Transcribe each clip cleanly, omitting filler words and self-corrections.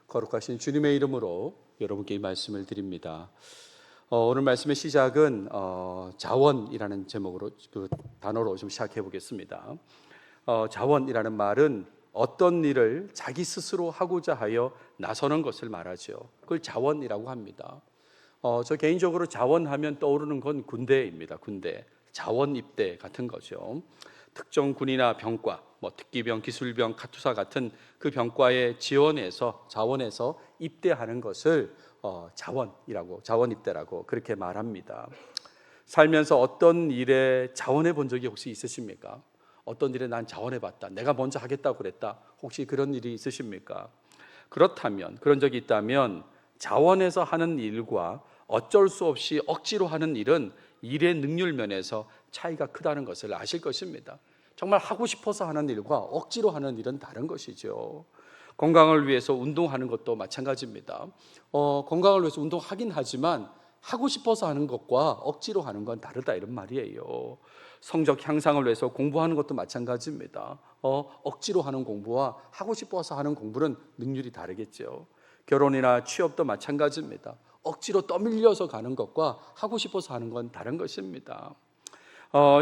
거룩하신 주님의 이름으로 여러분께 이 말씀을 드립니다. 오늘 말씀의 시작은 자원이라는 제목으로 그 단어로 좀 시작해 보겠습니다. 자원이라는 말은 어떤 일을 자기 스스로 하고자 하여 나서는 것을 말하죠. 그걸 자원이라고 합니다. 저 개인적으로 자원하면 떠오르는 건 군대입니다. 군대, 자원 입대 같은 거죠. 특정 군이나 병과, 특기병, 기술병, 카투사 같은 그 병과에 자원에서 입대하는 것을 자원이라고, 자원 입대라고 그렇게 말합니다. 살면서 어떤 일에 자원해 본 적이 혹시 있으십니까? 어떤 일에 난 자원해 봤다, 내가 먼저 하겠다고 그랬다, 혹시 그런 일이 있으십니까? 그렇다면, 그런 적이 있다면 자원해서 하는 일과 어쩔 수 없이 억지로 하는 일은 일의 능률 면에서 차이가 크다는 것을 아실 것입니다. 정말 하고 싶어서 하는 일과 억지로 하는 일은 다른 것이죠. 건강을 위해서 운동하는 것도 마찬가지입니다. 건강을 위해서 운동하긴 하지만 하고 싶어서 하는 것과 억지로 하는 건 다르다, 이런 말이에요. 성적 향상을 위해서 공부하는 것도 마찬가지입니다. 억지로 하는 공부와 하고 싶어서 하는 공부는 능률이 다르겠죠. 결혼이나 취업도 마찬가지입니다. 억지로 떠밀려서 가는 것과 하고 싶어서 하는 건 다른 것입니다.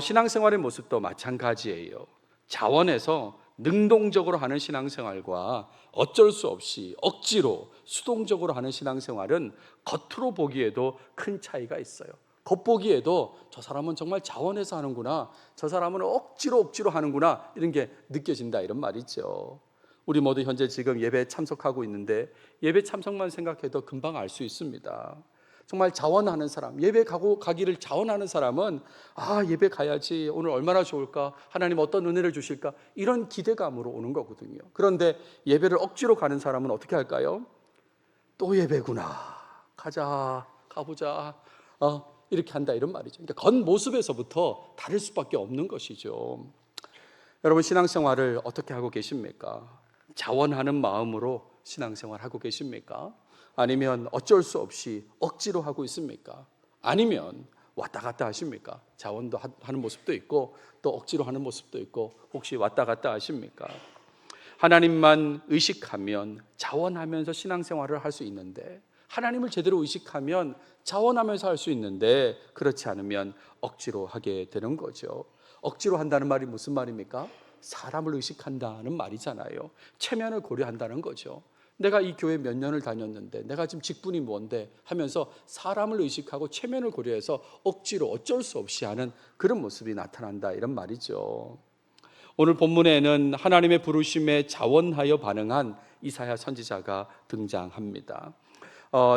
신앙생활의 모습도 마찬가지예요. 자원해서 능동적으로 하는 신앙생활과 어쩔 수 없이 억지로 수동적으로 하는 신앙생활은 겉으로 보기에도 큰 차이가 있어요. 겉보기에도 저 사람은 정말 자원해서 하는구나, 저 사람은 억지로 하는구나, 이런 게 느껴진다, 이런 말이죠. 우리 모두 현재 지금 예배에 참석하고 있는데 예배 참석만 생각해도 금방 알 수 있습니다. 정말 자원하는 사람, 예배 가기를 자원하는 사람은 예배 가야지, 오늘 얼마나 좋을까, 하나님 어떤 은혜를 주실까, 이런 기대감으로 오는 거거든요. 그런데 예배를 억지로 가는 사람은 어떻게 할까요? 또 예배구나, 가보자, 이렇게 한다, 이런 말이죠. 그러니까 겉모습에서부터 다를 수밖에 없는 것이죠. 여러분, 신앙생활을 어떻게 하고 계십니까? 자원하는 마음으로 신앙생활 하고 계십니까? 아니면 어쩔 수 없이 억지로 하고 있습니까? 아니면 왔다 갔다 하십니까? 자원도 하는 모습도 있고 또 억지로 하는 모습도 있고, 혹시 왔다 갔다 하십니까? 하나님만 의식하면 자원하면서 신앙생활을 할 수 있는데, 하나님을 제대로 의식하면 자원하면서 할 수 있는데, 그렇지 않으면 억지로 하게 되는 거죠. 억지로 한다는 말이 무슨 말입니까? 사람을 의식한다는 말이잖아요. 체면을 고려한다는 거죠. 내가 이 교회 몇 년을 다녔는데, 내가 지금 직분이 뭔데 하면서 사람을 의식하고 체면을 고려해서 억지로 어쩔 수 없이 하는 그런 모습이 나타난다, 이런 말이죠. 오늘 본문에는 하나님의 부르심에 자원하여 반응한 이사야 선지자가 등장합니다.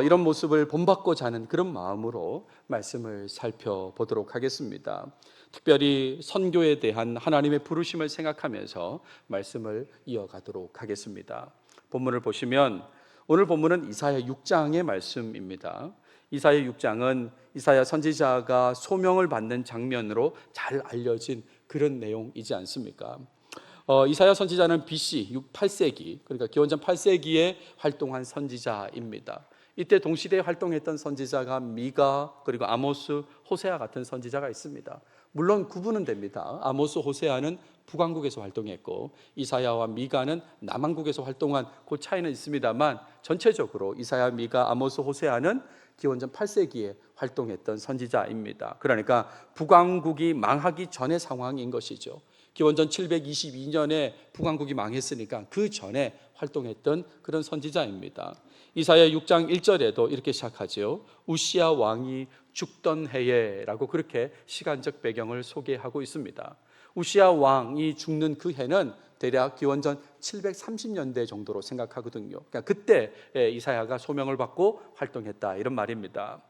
이런 모습을 본받고자 하는 그런 마음으로 말씀을 살펴보도록 하겠습니다. 특별히 선교에 대한 하나님의 부르심을 생각하면서 말씀을 이어가도록 하겠습니다. 본문을 보시면, 오늘 본문은 이사야 6장의 말씀입니다. 이사야 6장은 이사야 선지자가 소명을 받는 장면으로 잘 알려진 그런 내용이지 않습니까? 이사야 선지자는 BC 8세기, 그러니까 기원전 8세기에 활동한 선지자입니다. 이때 동시대에 활동했던 선지자가 미가, 그리고 아모스, 호세아 같은 선지자가 있습니다. 물론 구분은 됩니다. 아모스, 호세아는 북왕국에서 활동했고 이사야와 미가는 남왕국에서 활동한 그 차이는 있습니다만, 전체적으로 이사야, 미가, 아모스, 호세아는 기원전 8세기에 활동했던 선지자입니다. 그러니까 북왕국이 망하기 전의 상황인 것이죠. 기원전 722년에 북왕국이 망했으니까 그 전에 활동했던 그런 선지자입니다. 이사야 6장 1절에도 이렇게 시작하죠. 우시야 왕이 죽던 해에 라고 그렇게 시간적 배경을 소개하고 있습니다. 우시야 왕이 죽는 그 해는 대략 기원전 730년대 정도로 생각하거든요. 그러니까 그때 이사야가 소명을 받고 활동했다, 이런 말입니다.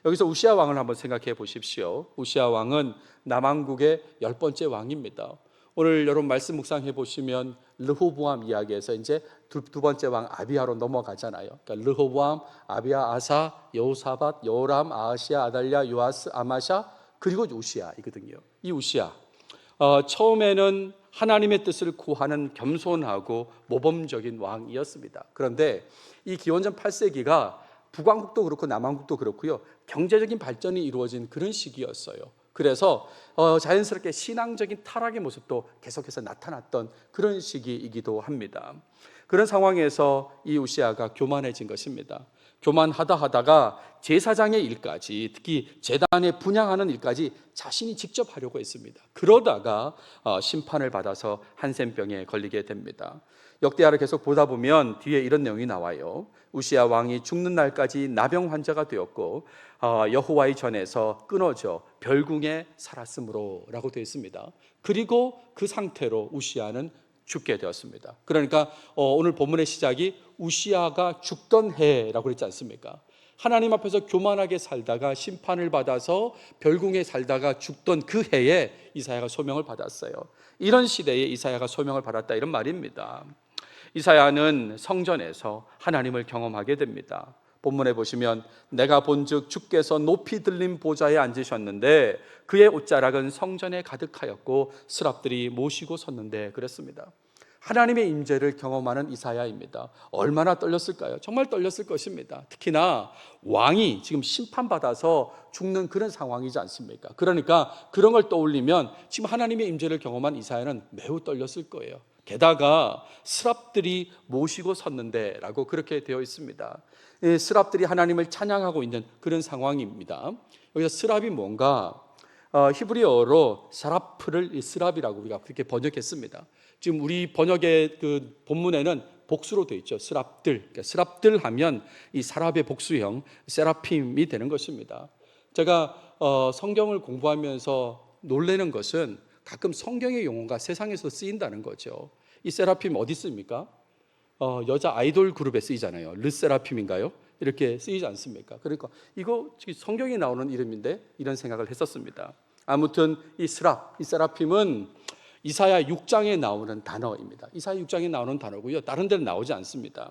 여기서 우시야 왕을 한번 생각해 보십시오. 우시야 왕은 남왕국의 10번째 왕입니다. 오늘 여러분 말씀 묵상해 보시면 르호보암 이야기에서 이제 두 번째 왕 아비야로 넘어가잖아요. 그러니까 르호보암, 아비야, 아사, 여호사밧, 여호람, 아하시야, 아달랴, 요아스, 아마샤, 그리고 우시야이거든요. 이 우시야, 처음에는 하나님의 뜻을 구하는 겸손하고 모범적인 왕이었습니다. 그런데 이 기원전 8세기가 북왕국도 그렇고 남왕국도 그렇고요, 경제적인 발전이 이루어진 그런 시기였어요. 그래서 자연스럽게 신앙적인 타락의 모습도 계속해서 나타났던 그런 시기이기도 합니다. 그런 상황에서 이 우시아가 교만해진 것입니다. 교만하다 하다가 제사장의 일까지, 특히 제단에 분향하는 일까지 자신이 직접 하려고 했습니다. 그러다가 심판을 받아서 한센병에 걸리게 됩니다. 역대하를 계속 보다 보면 뒤에 이런 내용이 나와요. 우시아 왕이 죽는 날까지 나병 환자가 되었고 여호와의 전에서 끊어져 별궁에 살았으므로 라고 되어 있습니다. 그리고 그 상태로 우시아는 죽게 되었습니다. 그러니까 오늘 본문의 시작이 우시아가 죽던 해라고 그랬지 않습니까? 하나님 앞에서 교만하게 살다가 심판을 받아서 별궁에 살다가 죽던 그 해에 이사야가 소명을 받았어요. 이런 시대에 이사야가 소명을 받았다, 이런 말입니다. 이사야는 성전에서 하나님을 경험하게 됩니다. 본문에 보시면 내가 본즉 주께서 높이 들린 보좌에 앉으셨는데 그의 옷자락은 성전에 가득하였고 스랍들이 모시고 섰는데, 그랬습니다. 하나님의 임재를 경험하는 이사야입니다. 얼마나 떨렸을까요? 정말 떨렸을 것입니다. 특히나 왕이 지금 심판받아서 죽는 그런 상황이지 않습니까? 그러니까 그런 걸 떠올리면 지금 하나님의 임재를 경험한 이사야는 매우 떨렸을 거예요. 게다가 스랍들이 모시고 섰는데 라고 그렇게 되어 있습니다. 스랍들이 하나님을 찬양하고 있는 그런 상황입니다. 여기서 스랍이 뭔가 히브리어로 사라프를 스랍이라고 우리가 그렇게 번역했습니다. 지금 우리 번역의 그 본문에는 복수로 되어 있죠. 스랍들. 그러니까 스랍들 하면 이 사랍의 복수형 세라핌이 되는 것입니다. 제가 성경을 공부하면서 놀라는 것은 가끔 성경의 용어가 세상에서 쓰인다는 거죠. 이 세라핌 어디 씁니까? 여자 아이돌 그룹에 쓰이잖아요. 르세라핌인가요? 이렇게 쓰이지 않습니까? 그러니까 이거 성경에 나오는 이름인데 이런 생각을 했었습니다. 아무튼 이 세라핌은 이사야 6장에 나오는 단어입니다. 이사야 6장에 나오는 단어고요. 다른 데는 나오지 않습니다.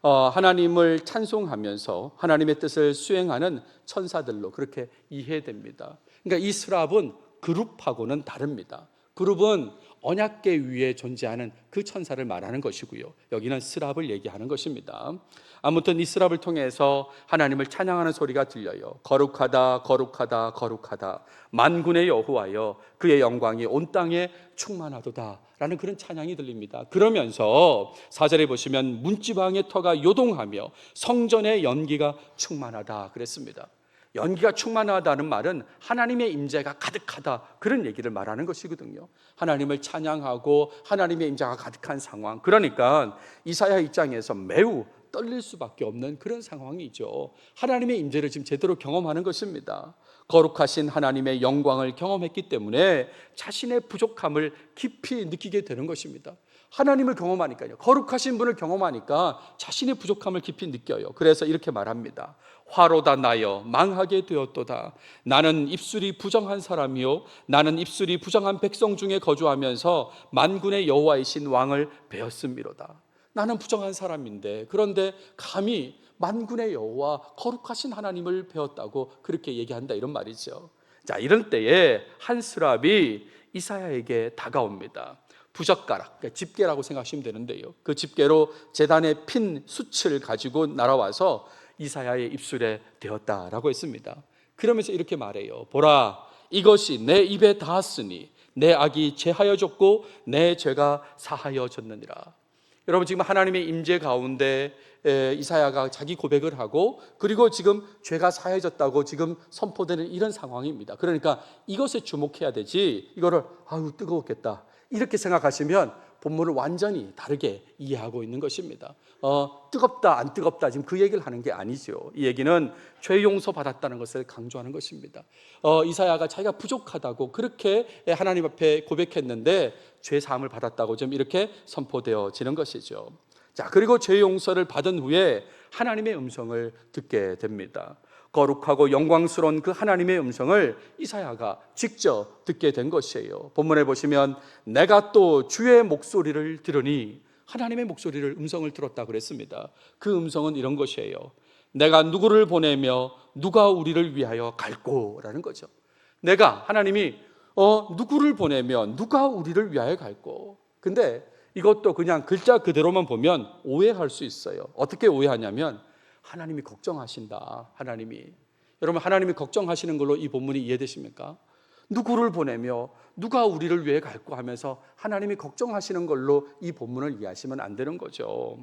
하나님을 찬송하면서 하나님의 뜻을 수행하는 천사들로 그렇게 이해됩니다. 그러니까 이 스랍은 그룹하고는 다릅니다. 그룹은 언약궤 위에 존재하는 그 천사를 말하는 것이고요. 여기는 스랍을 얘기하는 것입니다. 아무튼 이 스랍을 통해서 하나님을 찬양하는 소리가 들려요. 거룩하다, 거룩하다, 거룩하다. 만군의 여호와여, 그의 영광이 온 땅에 충만하도다 라는 그런 찬양이 들립니다. 그러면서 4절에 보시면 문지방의 터가 요동하며 성전의 연기가 충만하다 그랬습니다. 연기가 충만하다는 말은 하나님의 임재가 가득하다, 그런 얘기를 말하는 것이거든요. 하나님을 찬양하고 하나님의 임재가 가득한 상황. 그러니까 이사야 입장에서 매우 떨릴 수밖에 없는 그런 상황이죠. 하나님의 임재를 지금 제대로 경험하는 것입니다. 거룩하신 하나님의 영광을 경험했기 때문에 자신의 부족함을 깊이 느끼게 되는 것입니다. 하나님을 경험하니까요, 거룩하신 분을 경험하니까 자신의 부족함을 깊이 느껴요. 그래서 이렇게 말합니다. 화로다 나여 망하게 되었도다. 나는 입술이 부정한 사람이요 나는 입술이 부정한 백성 중에 거주하면서 만군의 여호와이신 왕을 배웠음이로다. 나는 부정한 사람인데 그런데 감히 만군의 여호와 거룩하신 하나님을 배웠다고 그렇게 얘기한다, 이런 말이죠. 자, 이런 때에 한 스랍이 이사야에게 다가옵니다. 부젓가락, 그러니까 집게라고 생각하시면 되는데요, 그 집게로 제단에 핀 숯을 가지고 날아와서 이사야의 입술에 대었다라고 했습니다. 그러면서 이렇게 말해요. 보라, 이것이 내 입에 닿았으니 내 악이 제하여졌고 내 죄가 사하여졌느니라. 여러분, 지금 하나님의 임재 가운데 이사야가 자기 고백을 하고 그리고 지금 죄가 사해졌다고 지금 선포되는 이런 상황입니다. 그러니까 이것에 주목해야 되지, 이거를 아유 뜨거웠겠다 이렇게 생각하시면 본문을 완전히 다르게 이해하고 있는 것입니다. 뜨겁다 안 뜨겁다 지금 그 얘기를 하는 게 아니죠. 이 얘기는 죄 용서 받았다는 것을 강조하는 것입니다. 이사야가 자기가 부족하다고 그렇게 하나님 앞에 고백했는데 죄 사함을 받았다고 좀 이렇게 선포되어지는 것이죠. 자, 그리고 죄 용서를 받은 후에 하나님의 음성을 듣게 됩니다. 거룩하고 영광스러운 그 하나님의 음성을 이사야가 직접 듣게 된 것이에요. 본문에 보시면 내가 또 주의 목소리를 들으니, 하나님의 목소리를, 음성을 들었다 그랬습니다. 그 음성은 이런 것이에요. 내가 누구를 보내며 누가 우리를 위하여 갈꼬라는 거죠. 내가, 하나님이 누구를 보내면 누가 우리를 위하여 갈꼬. 근데 이것도 그냥 글자 그대로만 보면 오해할 수 있어요. 어떻게 오해하냐면 하나님이 걱정하신다. 하나님이, 여러분, 하나님이 걱정하시는 걸로 이 본문이 이해되십니까? 누구를 보내며 누가 우리를 위해 갈고 하면서 하나님이 걱정하시는 걸로 이 본문을 이해하시면 안 되는 거죠.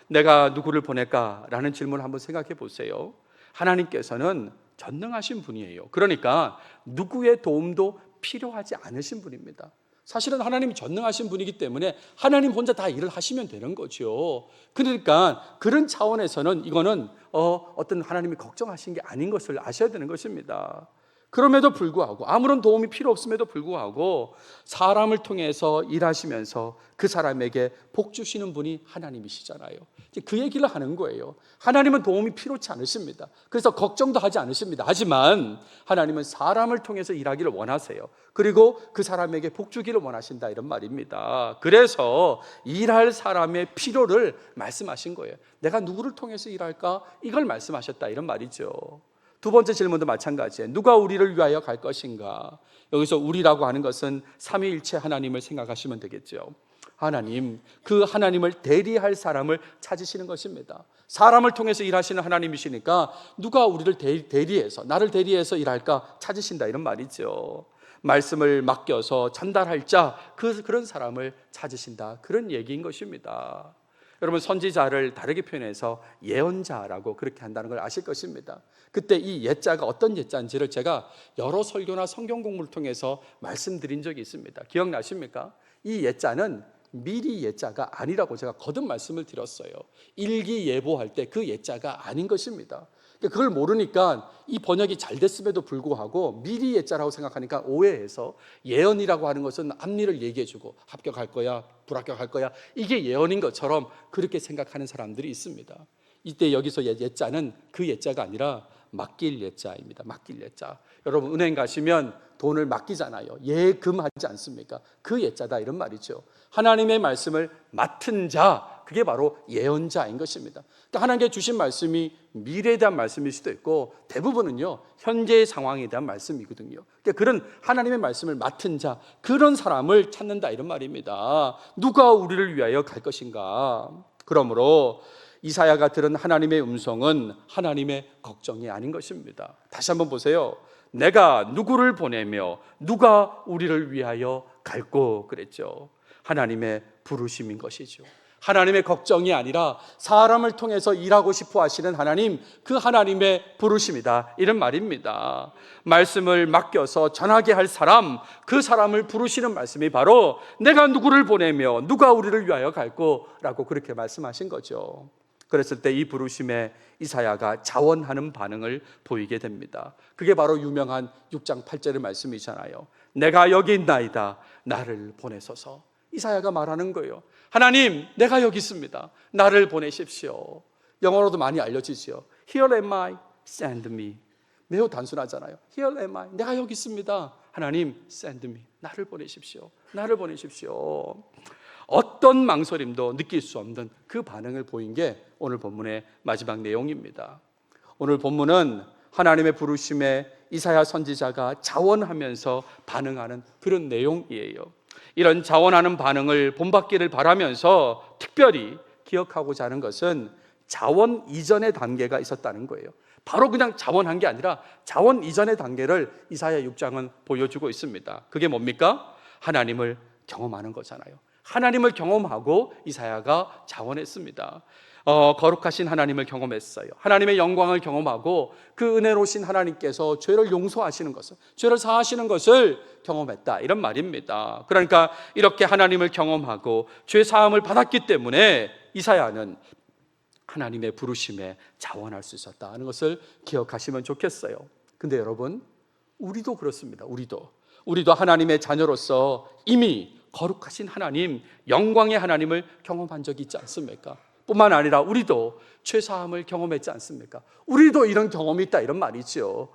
내가 누구를 보낼까라는 질문을 한번 생각해 보세요. 하나님께서는 전능하신 분이에요. 그러니까 누구의 도움도 필요하지 않으신 분입니다. 사실은 하나님이 전능하신 분이기 때문에 하나님 혼자 다 일을 하시면 되는 거죠. 그러니까 그런 차원에서는 이거는 어떤 하나님이 걱정하신 게 아닌 것을 아셔야 되는 것입니다. 그럼에도 불구하고 아무런 도움이 필요 없음에도 불구하고 사람을 통해서 일하시면서 그 사람에게 복 주시는 분이 하나님이시잖아요. 그 얘기를 하는 거예요. 하나님은 도움이 필요치 않으십니다. 그래서 걱정도 하지 않으십니다. 하지만 하나님은 사람을 통해서 일하기를 원하세요. 그리고 그 사람에게 복 주기를 원하신다 이런 말입니다. 그래서 일할 사람의 필요를 말씀하신 거예요. 내가 누구를 통해서 일할까? 이걸 말씀하셨다 이런 말이죠. 두 번째 질문도 마찬가지예요. 누가 우리를 위하여 갈 것인가? 여기서 우리라고 하는 것은 삼위일체 하나님을 생각하시면 되겠죠. 하나님, 그 하나님을 대리할 사람을 찾으시는 것입니다. 사람을 통해서 일하시는 하나님이시니까 누가 우리를 대리해서, 나를 대리해서 일할까 찾으신다 이런 말이죠. 말씀을 맡겨서 전달할 자, 그런 사람을 찾으신다 그런 얘기인 것입니다. 여러분, 선지자를 다르게 표현해서 예언자라고 그렇게 한다는 걸 아실 것입니다. 그때 이 예자가 어떤 예자인지를 제가 여러 설교나 성경 공부를 통해서 말씀드린 적이 있습니다. 기억나십니까? 이 예자는 미리 예자가 아니라고 제가 거듭 말씀을 드렸어요. 일기예보할 때 그 예자가 아닌 것입니다. 그걸 모르니까 이 번역이 잘 됐음에도 불구하고 미리 예자라고 생각하니까 오해해서 예언이라고 하는 것은 앞일을 얘기해주고 합격할 거야, 불합격할 거야, 이게 예언인 것처럼 그렇게 생각하는 사람들이 있습니다. 이때 여기서 예자는 그 예자가 아니라 맡길 예자입니다. 맡길 예자. 여러분, 은행 가시면 돈을 맡기잖아요. 예금하지 않습니까? 그 예자다 이런 말이죠. 하나님의 말씀을 맡은 자, 그게 바로 예언자인 것입니다. 그러니까 하나님께 주신 말씀이 미래에 대한 말씀일 수도 있고 대부분은요 현재의 상황에 대한 말씀이거든요. 그러니까 그런 하나님의 말씀을 맡은 자, 그런 사람을 찾는다 이런 말입니다. 누가 우리를 위하여 갈 것인가? 그러므로 이사야가 들은 하나님의 음성은 하나님의 걱정이 아닌 것입니다. 다시 한번 보세요. 내가 누구를 보내며 누가 우리를 위하여 갈고 그랬죠. 하나님의 부르심인 것이죠. 하나님의 걱정이 아니라 사람을 통해서 일하고 싶어 하시는 하나님, 그 하나님의 부르심이다 이런 말입니다. 말씀을 맡겨서 전하게 할 사람, 그 사람을 부르시는 말씀이 바로 내가 누구를 보내며 누가 우리를 위하여 갈고 라고 그렇게 말씀하신 거죠. 그랬을 때 이 부르심에 이사야가 자원하는 반응을 보이게 됩니다. 그게 바로 유명한 6장 8절의 말씀이잖아요. 내가 여기 있나이다, 나를 보내소서. 이사야가 말하는 거예요. 하나님, 내가 여기 있습니다. 나를 보내십시오. 영어로도 많이 알려지죠. Here am I, send me. 매우 단순하잖아요. Here am I, 내가 여기 있습니다. 하나님, send me. 나를 보내십시오. 나를 보내십시오. 어떤 망설임도 느낄 수 없는 그 반응을 보인 게 오늘 본문의 마지막 내용입니다. 오늘 본문은 하나님의 부르심에 이사야 선지자가 자원하면서 반응하는 그런 내용이에요. 이런 자원하는 반응을 본받기를 바라면서 특별히 기억하고자 하는 것은 자원 이전의 단계가 있었다는 거예요. 바로 그냥 자원한 게 아니라 자원 이전의 단계를 이사야 6장은 보여주고 있습니다. 그게 뭡니까? 하나님을 경험하는 거잖아요. 하나님을 경험하고 이사야가 자원했습니다. 거룩하신 하나님을 경험했어요. 하나님의 영광을 경험하고 그 은혜로우신 하나님께서 죄를 용서하시는 것을, 죄를 사하시는 것을 경험했다 이런 말입니다. 그러니까 이렇게 하나님을 경험하고 죄 사함을 받았기 때문에 이사야는 하나님의 부르심에 자원할 수 있었다는 것을 기억하시면 좋겠어요. 근데 여러분, 우리도 그렇습니다. 우리도 하나님의 자녀로서 이미 거룩하신 하나님, 영광의 하나님을 경험한 적이 있지 않습니까? 뿐만 아니라 우리도 죄사함을 경험했지 않습니까? 우리도 이런 경험이 있다 이런 말이죠.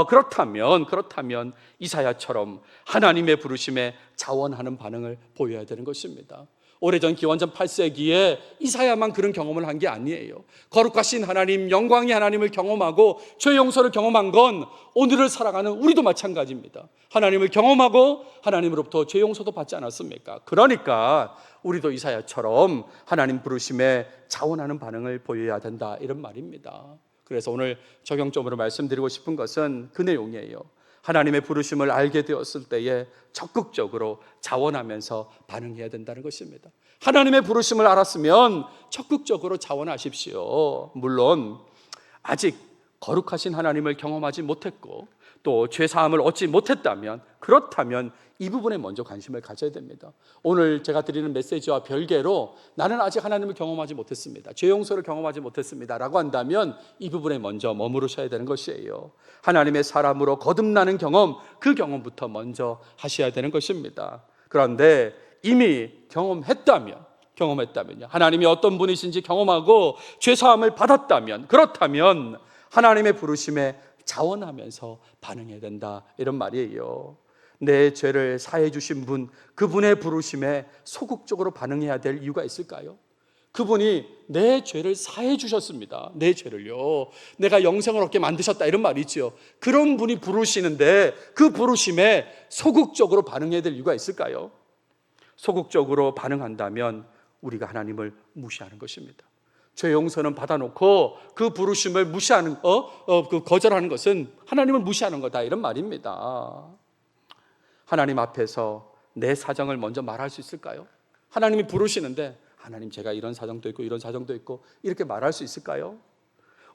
그렇다면 이사야처럼 하나님의 부르심에 자원하는 반응을 보여야 되는 것입니다. 오래전 기원전 8세기에 이사야만 그런 경험을 한 게 아니에요. 거룩하신 하나님, 영광의 하나님을 경험하고 죄 용서를 경험한 건 오늘을 살아가는 우리도 마찬가지입니다. 하나님을 경험하고 하나님으로부터 죄 용서도 받지 않았습니까? 그러니까 우리도 이사야처럼 하나님 부르심에 자원하는 반응을 보여야 된다 이런 말입니다. 그래서 오늘 적용점으로 말씀드리고 싶은 것은 그 내용이에요. 하나님의 부르심을 알게 되었을 때에 적극적으로 자원하면서 반응해야 된다는 것입니다. 하나님의 부르심을 알았으면 적극적으로 자원하십시오. 물론 아직 거룩하신 하나님을 경험하지 못했고 또 죄사함을 얻지 못했다면, 그렇다면 이 부분에 먼저 관심을 가져야 됩니다. 오늘 제가 드리는 메시지와 별개로 나는 아직 하나님을 경험하지 못했습니다, 죄 용서를 경험하지 못했습니다 라고 한다면 이 부분에 먼저 머무르셔야 되는 것이에요. 하나님의 사람으로 거듭나는 경험, 그 경험부터 먼저 하셔야 되는 것입니다. 그런데 이미 경험했다면요, 하나님이 어떤 분이신지 경험하고 죄사함을 받았다면, 그렇다면 하나님의 부르심에 자원하면서 반응해야 된다, 이런 말이에요. 내 죄를 사해 주신 분, 그분의 부르심에 소극적으로 반응해야 될 이유가 있을까요? 그분이 내 죄를 사해 주셨습니다. 내 죄를요, 내가 영생을 얻게 만드셨다, 이런 말이죠. 그런 분이 부르시는데 그 부르심에 소극적으로 반응해야 될 이유가 있을까요? 소극적으로 반응한다면 우리가 하나님을 무시하는 것입니다. 죄 용서는 받아놓고 그 부르심을 무시하는 그 거절하는 것은 하나님을 무시하는 거다, 이런 말입니다. 하나님 앞에서 내 사정을 먼저 말할 수 있을까요? 하나님이 부르시는데 하나님, 제가 이런 사정도 있고 이런 사정도 있고, 이렇게 말할 수 있을까요?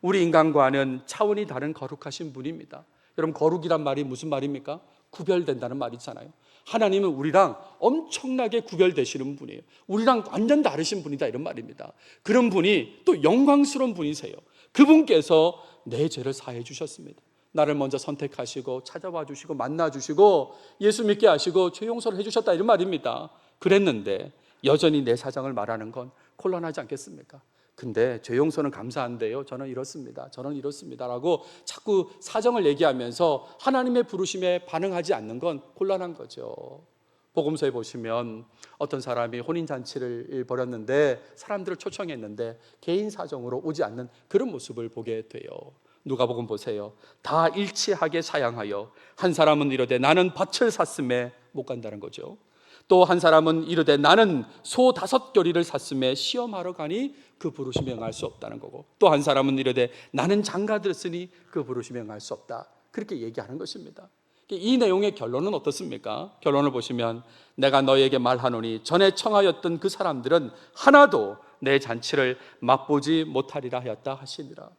우리 인간과는 차원이 다른 거룩하신 분입니다. 여러분, 거룩이란 말이 무슨 말입니까? 구별된다는 말이잖아요. 하나님은 우리랑 엄청나게 구별되시는 분이에요. 우리랑 완전 다르신 분이다, 이런 말입니다. 그런 분이 또 영광스러운 분이세요. 그분께서 내 죄를 사해 주셨습니다. 나를 먼저 선택하시고 찾아와 주시고 만나 주시고 예수 믿게 하시고 죄 용서를 해 주셨다, 이런 말입니다. 그랬는데 여전히 내 사정을 말하는 건 곤란하지 않겠습니까? 근데 죄 용서는 감사한데요, 저는 이렇습니다, 저는 이렇습니다 라고 자꾸 사정을 얘기하면서 하나님의 부르심에 반응하지 않는 건 곤란한 거죠. 복음서에 보시면 어떤 사람이 혼인잔치를 벌였는데 사람들을 초청했는데 개인 사정으로 오지 않는 그런 모습을 보게 돼요. 누가복음 보세요. 다 일치하게 사양하여 한 사람은 이르되 나는 밭을 샀음에 못 간다는 거죠. 또 한 사람은 이르되 나는 소 5겨리를 샀음에 시험하러 가니 그 부르심에 응할 수 없다는 거고, 또 한 사람은 이르되 나는 장가들었으니 그 부르심에 응할 수 없다, 그렇게 얘기하는 것입니다. 이 내용의 결론은 어떻습니까? 결론을 보시면 내가 너에게 말하노니 전에 청하였던 그 사람들은 하나도 내 잔치를 맛보지 못하리라 하였다 하시니라.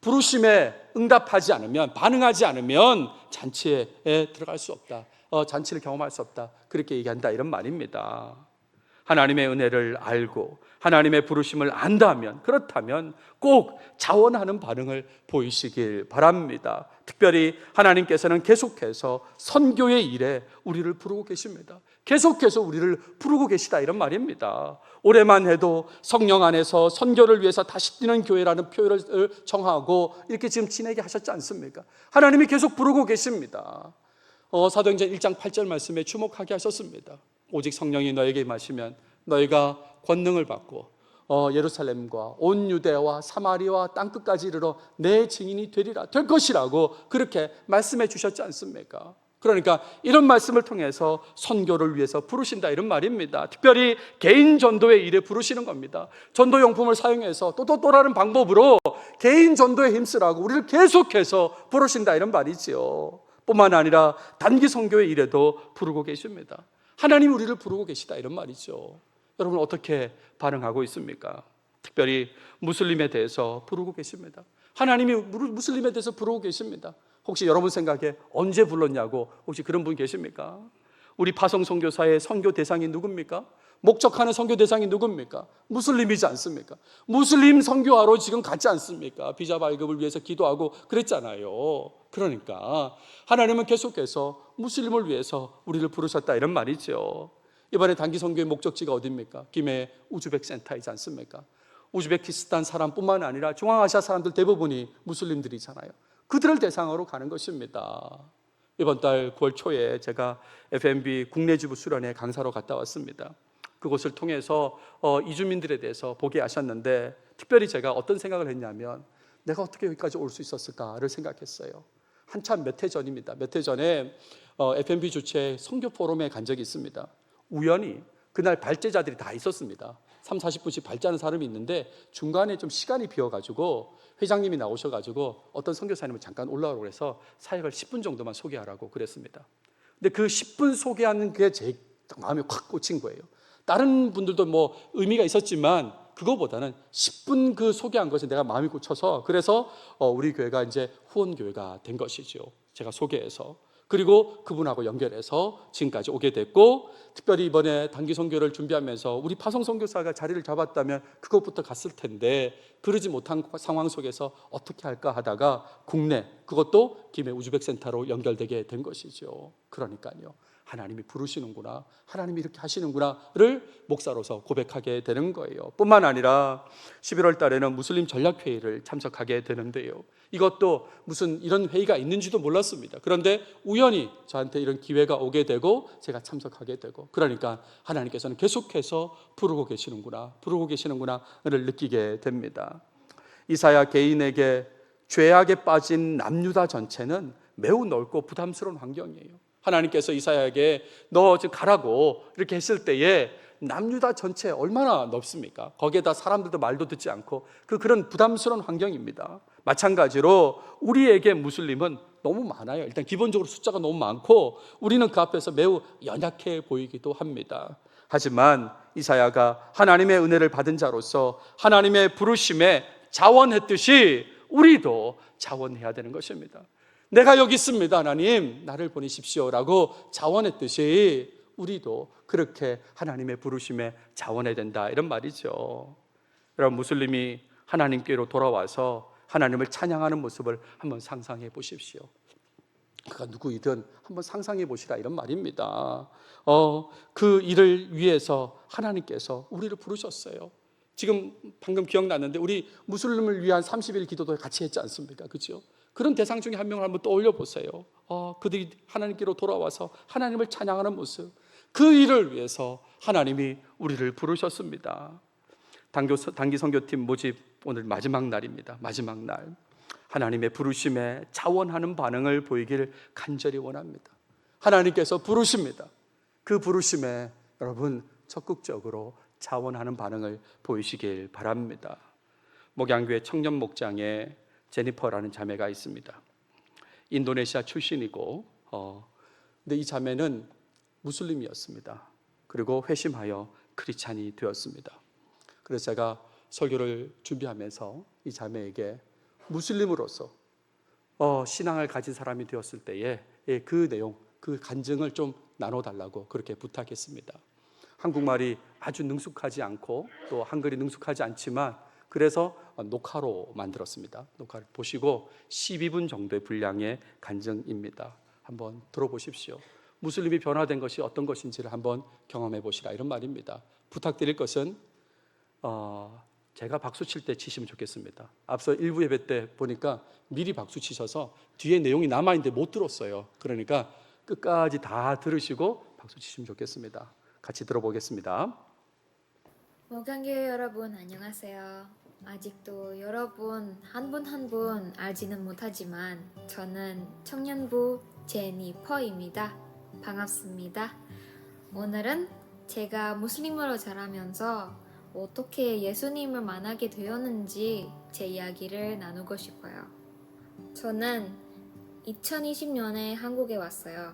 부르심에 응답하지 않으면, 반응하지 않으면 잔치에 들어갈 수 없다, 잔치를 경험할 수 없다, 그렇게 얘기한다, 이런 말입니다. 하나님의 은혜를 알고 하나님의 부르심을 안다면, 그렇다면 꼭 자원하는 반응을 보이시길 바랍니다. 특별히 하나님께서는 계속해서 선교의 일에 우리를 부르고 계십니다. 계속해서 우리를 부르고 계시다, 이런 말입니다. 올해만 해도 성령 안에서 선교를 위해서 다시 뛰는 교회라는 표현을 정하고 이렇게 지금 지내게 하셨지 않습니까? 하나님이 계속 부르고 계십니다. 사도행전 1장 8절 말씀에 주목하게 하셨습니다. 오직 성령이 너에게 임하시면 너희가 권능을 받고 예루살렘과 온 유대와 사마리아와 땅끝까지 이르러 내 증인이 되리라, 될 것이라고 그렇게 말씀해 주셨지 않습니까? 그러니까 이런 말씀을 통해서 선교를 위해서 부르신다, 이런 말입니다. 특별히 개인 전도의 일에 부르시는 겁니다. 전도용품을 사용해서 또 다른 방법으로 개인 전도에 힘쓰라고 우리를 계속해서 부르신다, 이런 말이지요. 뿐만 아니라 단기 선교의 일에도 부르고 계십니다. 하나님 우리를 부르고 계시다, 이런 말이죠. 여러분, 어떻게 반응하고 있습니까? 특별히 무슬림에 대해서 부르고 계십니다. 하나님이 무슬림에 대해서 부르고 계십니다. 혹시 여러분 생각에 언제 불렀냐고 혹시 그런 분 계십니까? 우리 파송 선교사의 선교 대상이 누굽니까? 목적하는 선교 대상이 누굽니까? 무슬림이지 않습니까? 무슬림 선교하러 지금 갔지 않습니까? 비자 발급을 위해서 기도하고 그랬잖아요. 그러니까 하나님은 계속해서 무슬림을 위해서 우리를 부르셨다, 이런 말이죠. 이번에 단기 선교의 목적지가 어디입니까? 김해 우즈벡 센터이지 않습니까? 우즈베키스탄 사람뿐만 아니라 중앙아시아 사람들 대부분이 무슬림들이잖아요. 그들을 대상으로 가는 것입니다. 이번 달 9월 초에 제가 FMB 국내 지부 수련회 강사로 갔다 왔습니다. 그곳을 통해서 이주민들에 대해서 보게 하셨는데, 특별히 제가 어떤 생각을 했냐면 내가 어떻게 여기까지 올 수 있었을까를 생각했어요. 한참 몇 해 전입니다. 몇 해 전에 FMB 주최 선교 포럼에 간 적이 있습니다. 우연히 그날 발제자들이 다 있었습니다. 3, 40분씩 발제하는 사람이 있는데 중간에 좀 시간이 비어가지고 회장님이 나오셔가지고 어떤 선교사님을 잠깐 올라오라고 해서 사역을 10분 정도만 소개하라고 그랬습니다. 근데 그 10분 소개하는 게 제 마음에 확 꽂힌 거예요. 다른 분들도 뭐 의미가 있었지만 그거보다는 10분 그 소개한 것이 내가 마음이 꽂혀서 그래서 우리 교회가 이제 후원교회가 된 것이죠. 제가 소개해서. 그리고 그분하고 연결해서 지금까지 오게 됐고, 특별히 이번에 단기 선교를 준비하면서 우리 파송 선교사가 자리를 잡았다면 그것부터 갔을 텐데 그러지 못한 상황 속에서 어떻게 할까 하다가 국내, 그것도 김해 우즈벡센터로 연결되게 된 것이죠. 그러니까요, 하나님이 부르시는구나, 하나님이 이렇게 하시는구나를 목사로서 고백하게 되는 거예요. 뿐만 아니라 11월 달에는 무슬림 전략회의를 참석하게 되는데요, 이것도 무슨 이런 회의가 있는지도 몰랐습니다. 그런데 우연히 저한테 이런 기회가 오게 되고 제가 참석하게 되고, 그러니까 하나님께서는 계속해서 부르고 계시는구나를 느끼게 됩니다. 이사야 개인에게 죄악에 빠진 남유다 전체는 매우 넓고 부담스러운 환경이에요. 하나님께서 이사야에게 너 지금 가라고 이렇게 했을 때에 남유다 전체 얼마나 넓습니까? 거기에다 사람들도 말도 듣지 않고 그런 부담스러운 환경입니다. 마찬가지로 우리에게 무슬림은 너무 많아요. 일단 기본적으로 숫자가 너무 많고 우리는 그 앞에서 매우 연약해 보이기도 합니다. 하지만 이사야가 하나님의 은혜를 받은 자로서 하나님의 부르심에 자원했듯이 우리도 자원해야 되는 것입니다. 내가 여기 있습니다, 하나님 나를 보내십시오라고 자원했듯이 우리도 그렇게 하나님의 부르심에 자원해야 된다, 이런 말이죠. 여러분, 무슬림이 하나님께로 돌아와서 하나님을 찬양하는 모습을 한번 상상해 보십시오. 그가 누구이든 한번 상상해 보시라, 이런 말입니다. 그 일을 위해서 하나님께서 우리를 부르셨어요. 지금 방금 기억났는데 우리 무슬림을 위한 30일 기도도 같이 했지 않습니까? 그렇죠? 그런 대상 중에 한 명을 한번 떠올려 보세요. 그들이 하나님께로 돌아와서 하나님을 찬양하는 모습, 그 일을 위해서 하나님이 우리를 부르셨습니다. 단기 선교팀 모집 오늘 마지막 날입니다. 마지막 날, 하나님의 부르심에 자원하는 반응을 보이길 간절히 원합니다. 하나님께서 부르십니다. 그 부르심에 여러분 적극적으로 자원하는 반응을 보이시길 바랍니다. 목양교회 청년 목장에 제니퍼라는 자매가 있습니다. 인도네시아 출신이고 근데 이 자매는 무슬림이었습니다. 그리고 회심하여 크리스찬이 되었습니다. 그래서 제가 설교를 준비하면서 이 자매에게 무슬림으로서 신앙을 가진 사람이 되었을 때의 그 내용, 그 간증을 좀 나눠달라고 그렇게 부탁했습니다. 한국말이 아주 능숙하지 않고 또 한글이 능숙하지 않지만 그래서 녹화로 만들었습니다. 녹화를 보시고 12분 정도의 분량의 간증입니다. 한번 들어보십시오. 무슬림이 변화된 것이 어떤 것인지를 한번 경험해 보시라, 이런 말입니다. 부탁드릴 것은 제가 박수 칠 때 치시면 좋겠습니다. 앞서 일부 예배 때 보니까 미리 박수 치셔서 뒤에 내용이 남아있는데 못 들었어요. 그러니까 끝까지 다 들으시고 박수 치시면 좋겠습니다. 같이 들어보겠습니다. 목양교회 여러분 안녕하세요. 아직도 여러분 한 분 한 분 알지는 못하지만 저는 청년부 제니퍼입니다. 반갑습니다. 오늘은 제가 무슬림으로 자라면서 어떻게 예수님을 만나게 되었는지 제 이야기를 나누고 싶어요. 저는 2020년에 한국에 왔어요.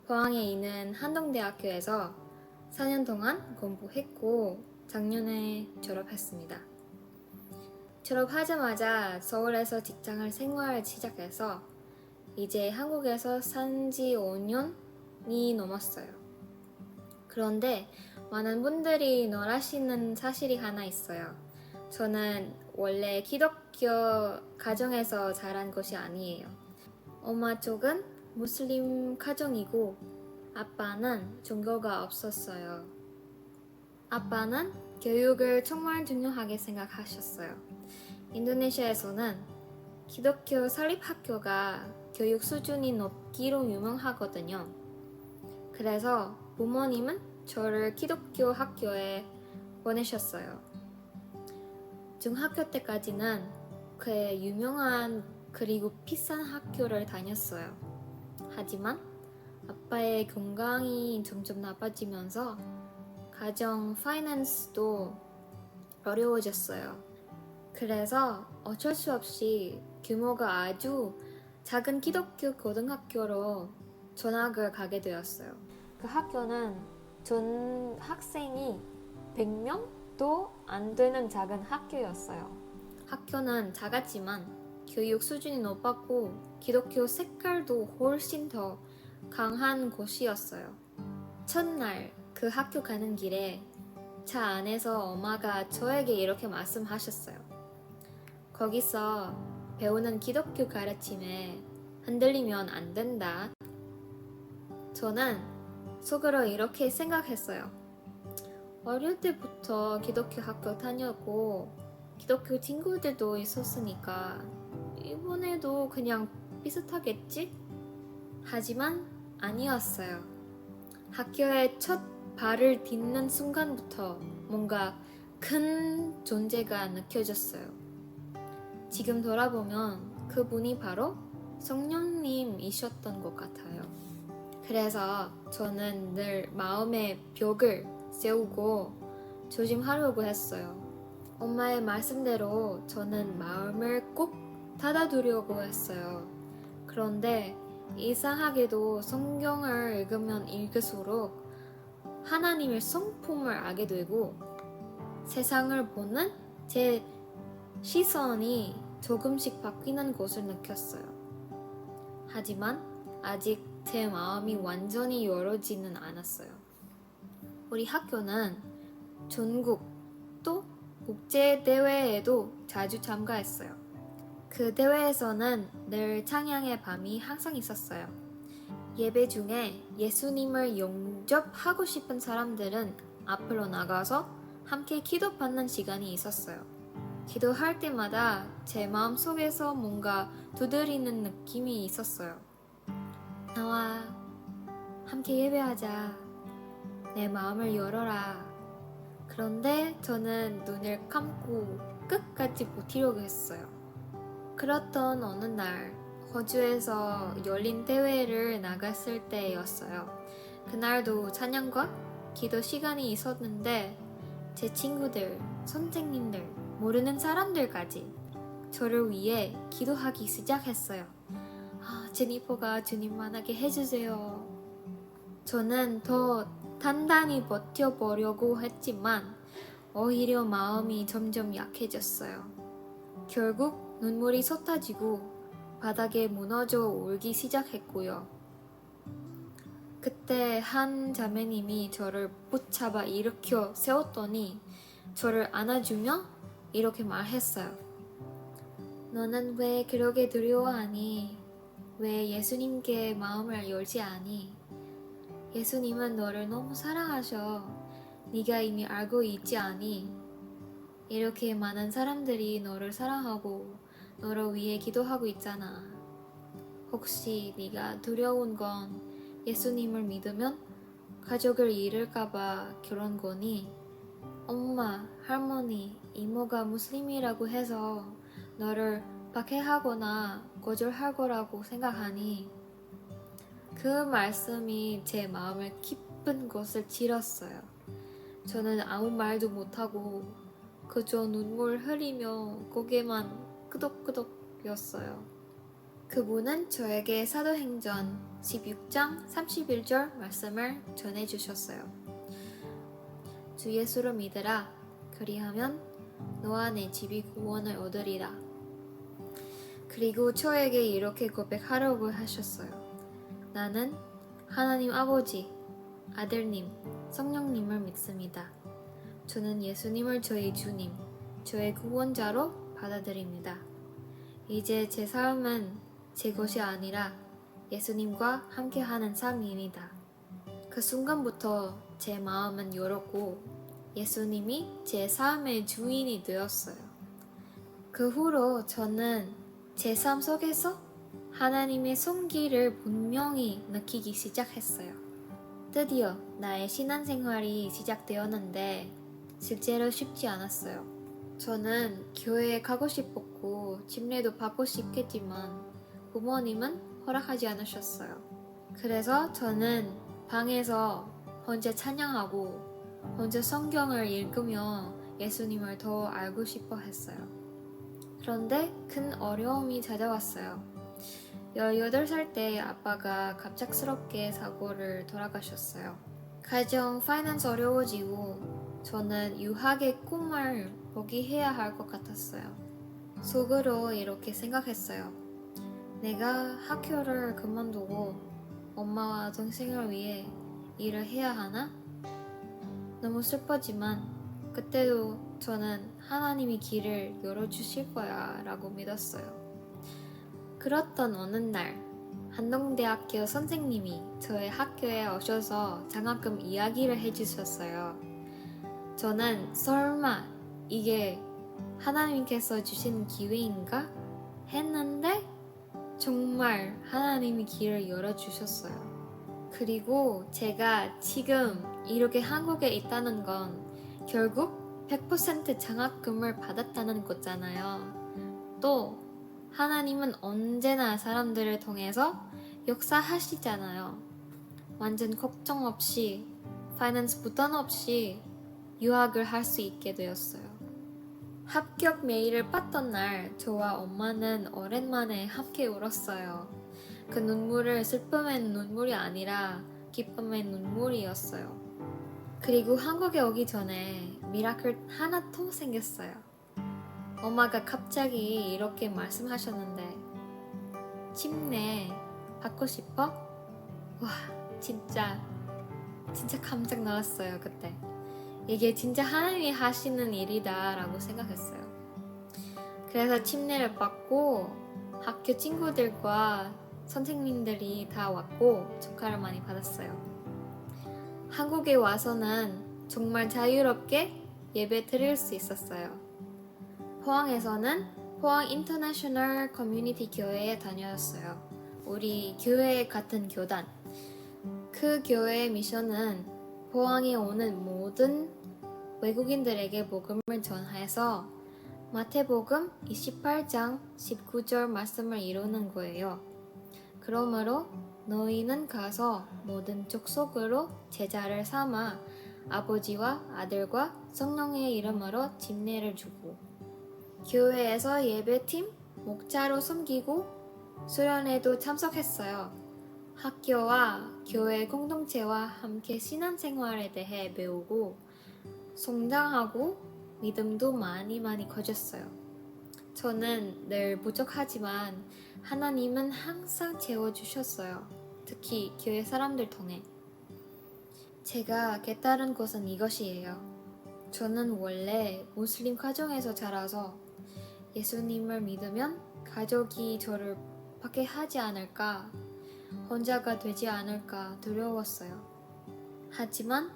포항에 있는 한동대학교에서 4년 동안 공부했고 작년에 졸업했습니다. 졸업하자마자 서울에서 직장을 생활을 시작해서 이제 한국에서 산 지 5년이 넘었어요. 그런데 많은 분들이 놀라시는 사실이 하나 있어요. 저는 원래 기독교 가정에서 자란 것이 아니에요. 엄마 쪽은 무슬림 가정이고 아빠는 종교가 없었어요. 아빠는 교육을 정말 중요하게 생각하셨어요. 인도네시아에서는 기독교 사립학교가 교육 수준이 높기로 유명하거든요. 그래서 부모님은 저를 기독교 학교에 보내셨어요. 중학교 때까지는 그 유명한 그리고 비싼 학교를 다녔어요. 하지만 아빠의 건강이 점점 나빠지면서 가정 파이낸스도 어려워졌어요. 그래서 어쩔 수 없이 규모가 아주 작은 기독교 고등학교로 전학을 가게 되었어요. 그 학교는 전 학생이 100명도 안 되는 작은 학교였어요. 학교는 작았지만 교육 수준이 높았고 기독교 색깔도 훨씬 더 강한 곳이었어요. 첫날 그 학교 가는 길에 차 안에서 엄마가 저에게 이렇게 말씀하셨어요. 거기서 배우는 기독교 가르침에 흔들리면 안 된다. 저는 속으로 이렇게 생각했어요. 어릴 때부터 기독교 학교 다녔고 기독교 친구들도 있었으니까 이번에도 그냥 비슷하겠지? 하지만 아니었어요. 학교에 첫 발을 딛는 순간부터 뭔가 큰 존재가 느껴졌어요. 지금 돌아보면 그분이 바로 성령님이셨던 것 같아요. 그래서 저는 늘 마음의 벽을 세우고 조심하려고 했어요. 엄마의 말씀대로 저는 마음을 꼭 닫아두려고 했어요. 그런데 이상하게도 성경을 읽으면 읽을수록 하나님의 성품을 알게 되고 세상을 보는 제 시선이 조금씩 바뀌는 것을 느꼈어요. 하지만 아직 제 마음이 완전히 열어지는 않았어요. 우리 학교는 전국 또 국제대회에도 자주 참가했어요. 그 대회에서는 늘 찬양의 밤이 항상 있었어요. 예배 중에 예수님을 영접하고 싶은 사람들은 앞으로 나가서 함께 기도받는 시간이 있었어요. 기도할 때마다 제 마음 속에서 뭔가 두드리는 느낌이 있었어요. 나와 함께 예배하자. 내 마음을 열어라. 그런데 저는 눈을 감고 끝까지 버티려고 했어요. 그렇던 어느 날 호주에서 열린 대회를 나갔을 때였어요. 그날도 찬양과 기도 시간이 있었는데 제 친구들, 선생님들, 모르는 사람들까지 저를 위해 기도하기 시작했어요. 제니퍼가 주님만하게 해주세요. 저는 더 단단히 버텨보려고 했지만 오히려 마음이 점점 약해졌어요. 결국 눈물이 쏟아지고 바닥에 무너져 울기 시작했고요. 그때 한 자매님이 저를 붙잡아 일으켜 세웠더니 저를 안아주며 이렇게 말했어요. 너는 왜 그렇게 두려워하니? 왜 예수님께 마음을 열지 않니? 예수님은 너를 너무 사랑하셔. 네가 이미 알고 있지 않니? 이렇게 많은 사람들이 너를 사랑하고 너를 위해 기도하고 있잖아. 혹시 네가 두려운 건 예수님을 믿으면 가족을 잃을까봐 그런 거니? 엄마, 할머니, 이모가 무슬림이라고 해서 너를 박해하거나 거절할 거라고 생각하니? 그 말씀이 제 마음을 깊은 곳을 찔렀어요. 저는 아무 말도 못하고 그저 눈물 흘리며 고개만 끄덕끄덕였어요. 그분은 저에게 사도행전 16장 31절 말씀을 전해주셨어요. 주 예수를 믿으라. 그리하면 너와 내 집이 구원을 얻으리라. 그리고 저에게 이렇게 고백하려고 하셨어요. 나는 하나님 아버지, 아들님, 성령님을 믿습니다. 저는 예수님을 저의 주님, 저의 구원자로 받아들입니다. 이제 제 삶은 제 것이 아니라 예수님과 함께하는 삶입니다. 그 순간부터 제 마음은 열었고 예수님이 제 삶의 주인이 되었어요. 그 후로 저는 제 삶 속에서 하나님의 손길을 분명히 느끼기 시작했어요. 드디어 나의 신앙생활이 시작되었는데 실제로 쉽지 않았어요. 저는 교회에 가고 싶었고 침례도 받고 싶겠지만 부모님은 허락하지 않으셨어요. 그래서 저는 방에서 혼자 찬양하고 혼자 성경을 읽으며 예수님을 더 알고 싶어 했어요. 그런데 큰 어려움이 찾아왔어요. 18살 때 아빠가 갑작스럽게 사고를 돌아가셨어요. 가정 파이낸스 어려워지고 저는 유학의 꿈을 포기해야 할 것 같았어요. 속으로 이렇게 생각했어요. 내가 학교를 그만두고 엄마와 동생을 위해 일을 해야 하나? 너무 슬퍼지만 그때도 저는 하나님이 길을 열어주실 거야 라고 믿었어요. 그렇던 어느 날 한동대학교 선생님이 저의 학교에 오셔서 장학금 이야기를 해주셨어요. 저는 설마 이게 하나님께서 주신 기회인가? 했는데 정말 하나님이 길을 열어주셨어요. 그리고 제가 지금 이렇게 한국에 있다는 건 결국 100% 장학금을 받았다는 거잖아요. 또 하나님은 언제나 사람들을 통해서 역사하시잖아요. 완전 걱정 없이, 파이낸스 부담 없이 유학을 할 수 있게 되었어요. 합격 메일을 받던 날 저와 엄마는 오랜만에 함께 울었어요. 그 눈물은 슬픔의 눈물이 아니라 기쁨의 눈물이었어요. 그리고 한국에 오기 전에 미라클 하나 더 생겼어요. 엄마가 갑자기 이렇게 말씀하셨는데 침례 받고 싶어? 와 진짜 깜짝 놀랐어요 그때. 이게 진짜 하나님이 하시는 일이다 라고 생각했어요. 그래서 침례를 받고 학교 친구들과 선생님들이 다 왔고 축하를 많이 받았어요. 한국에 와서는 정말 자유롭게 예배 드릴 수 있었어요. 포항에서는 포항 인터내셔널 커뮤니티 교회에 다녔어요. 우리 교회 같은 교단. 그 교회의 미션은 포항에 오는 모든 외국인들에게 복음을 전해서 마태복음 28장 19절 말씀을 이루는 거예요. 그러므로 너희는 가서 모든 족속으로 제자를 삼아 아버지와 아들과 성령의 이름으로 침례를 주고 교회에서 예배팀, 목자로 섬기고 수련회도 참석했어요. 학교와 교회 공동체와 함께 신앙생활에 대해 배우고 성장하고 믿음도 많이 커졌어요. 저는 늘 부족하지만 하나님은 항상 채워주셨어요. 특히 교회 사람들 통해. 제가 깨달은 것은 이것이에요. 저는 원래 무슬림 가정에서 자라서 예수님을 믿으면 가족이 저를 박해하지 않을까, 혼자가 되지 않을까 두려웠어요. 하지만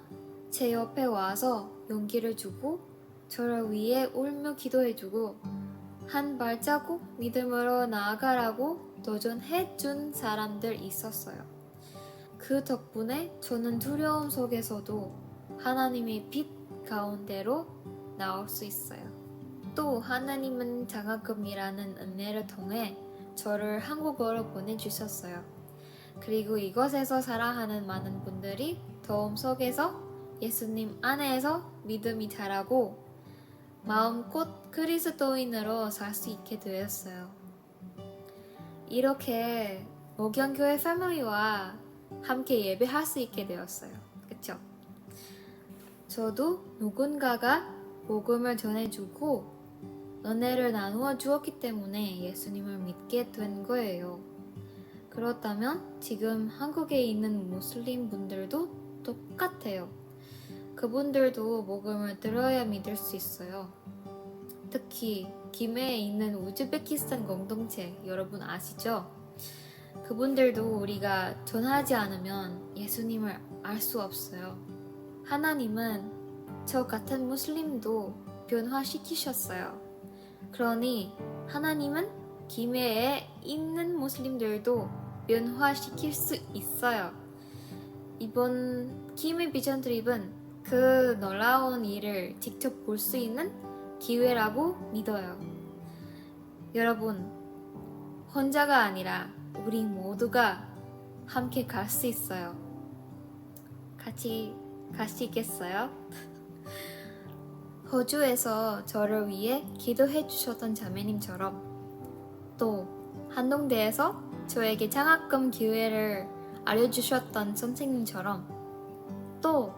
제 옆에 와서 용기를 주고 저를 위해 울며 기도해주고 한 발자국 믿음으로 나아가라고 도전해준 사람들 있었어요. 그 덕분에 저는 두려움 속에서도 하나님의 빛 가운데로 나올 수 있어요. 또 하나님은 장학금이라는 은혜를 통해 저를 한국어로 보내주셨어요. 그리고 이곳에서 살아가는 많은 분들이 도움 속에서 예수님 안에서 믿음이 자라고 마음껏 그리스도인으로 살 수 있게 되었어요. 이렇게 목양교회 패밀리와 함께 예배할 수 있게 되었어요. 그쵸? 저도 누군가가 복음을 전해주고 은혜를 나누어 주었기 때문에 예수님을 믿게 된 거예요. 그렇다면 지금 한국에 있는 무슬림 분들도 똑같아요. 그분들도 복음을 들어야 믿을 수 있어요. 특히 김해에 있는 우즈베키스탄 공동체 여러분 아시죠? 그분들도 우리가 전하지 않으면 예수님을 알 수 없어요. 하나님은 저 같은 무슬림도 변화시키셨어요. 그러니 하나님은 김해에 있는 무슬림들도 변화시킬 수 있어요. 이번 김해 비전 트립은 그 놀라운 일을 직접 볼 수 있는 기회라고 믿어요. 여러분, 혼자가 아니라 우리 모두가 함께 갈 수 있어요. 같이 가시겠어요? 호주에서 저를 위해 기도해 주셨던 자매님처럼, 또 한동대에서 저에게 장학금 기회를 알려주셨던 선생님처럼, 또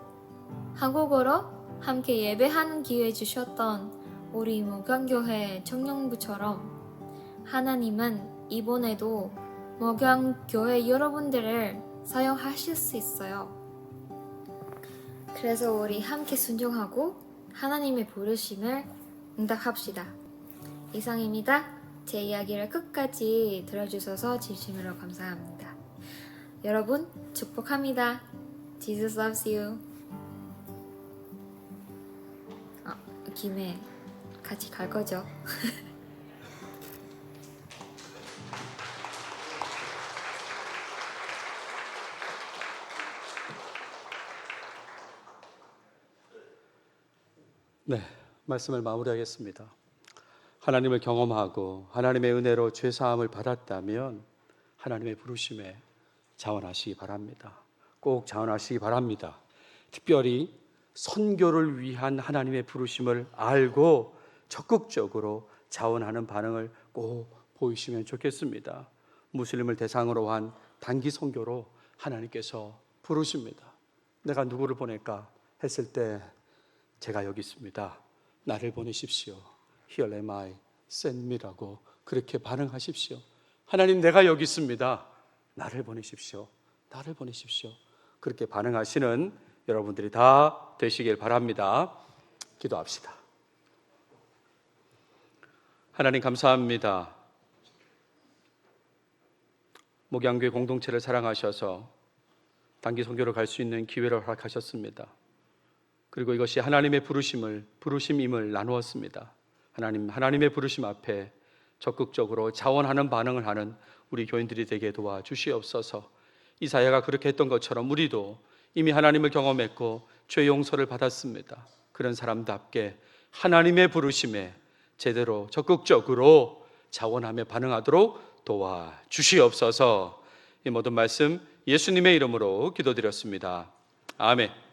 한국어로 함께 예배하는 기회 주셨던 우리 목양교회 청년부처럼 하나님은 이번에도 목양교회 여러분들을 사용하실 수 있어요. 그래서 우리 함께 순종하고 하나님의 부르심을 응답합시다. 이상입니다. 제 이야기를 끝까지 들어주셔서 진심으로 감사합니다. 여러분 축복합니다. Jesus loves you. 김에 같이 갈 거죠? 네, 말씀을 마무리하겠습니다. 하나님을 경험하고 하나님의 은혜로 죄사함을 받았다면 하나님의 부르심에 자원하시기 바랍니다. 꼭 자원하시기 바랍니다. 특별히 선교를 위한 하나님의 부르심을 알고 적극적으로 자원하는 반응을 꼭 보이시면 좋겠습니다. 무슬림을 대상으로 한 단기 선교로 하나님께서 부르십니다. 내가 누구를 보낼까 했을 때 제가 여기 있습니다. 나를 보내십시오. Here am I, send me라고 그렇게 반응하십시오. 하나님 내가 여기 있습니다. 나를 보내십시오. 나를 보내십시오. 그렇게 반응하시는 여러분들이 다 되시길 바랍니다. 기도합시다. 하나님 감사합니다. 목양교회 공동체를 사랑하셔서 단기 선교로 갈 수 있는 기회를 허락하셨습니다. 그리고 이것이 하나님의 부르심임을 나누었습니다. 하나님의 부르심 앞에 적극적으로 자원하는 반응을 하는 우리 교인들이 되게 도와주시옵소서. 이사야가 그렇게 했던 것처럼 우리도 이미 하나님을 경험했고 죄 용서를 받았습니다. 그런 사람답게 하나님의 부르심에 제대로 적극적으로 자원하며 반응하도록 도와주시옵소서. 이 모든 말씀 예수님의 이름으로 기도드렸습니다. 아멘.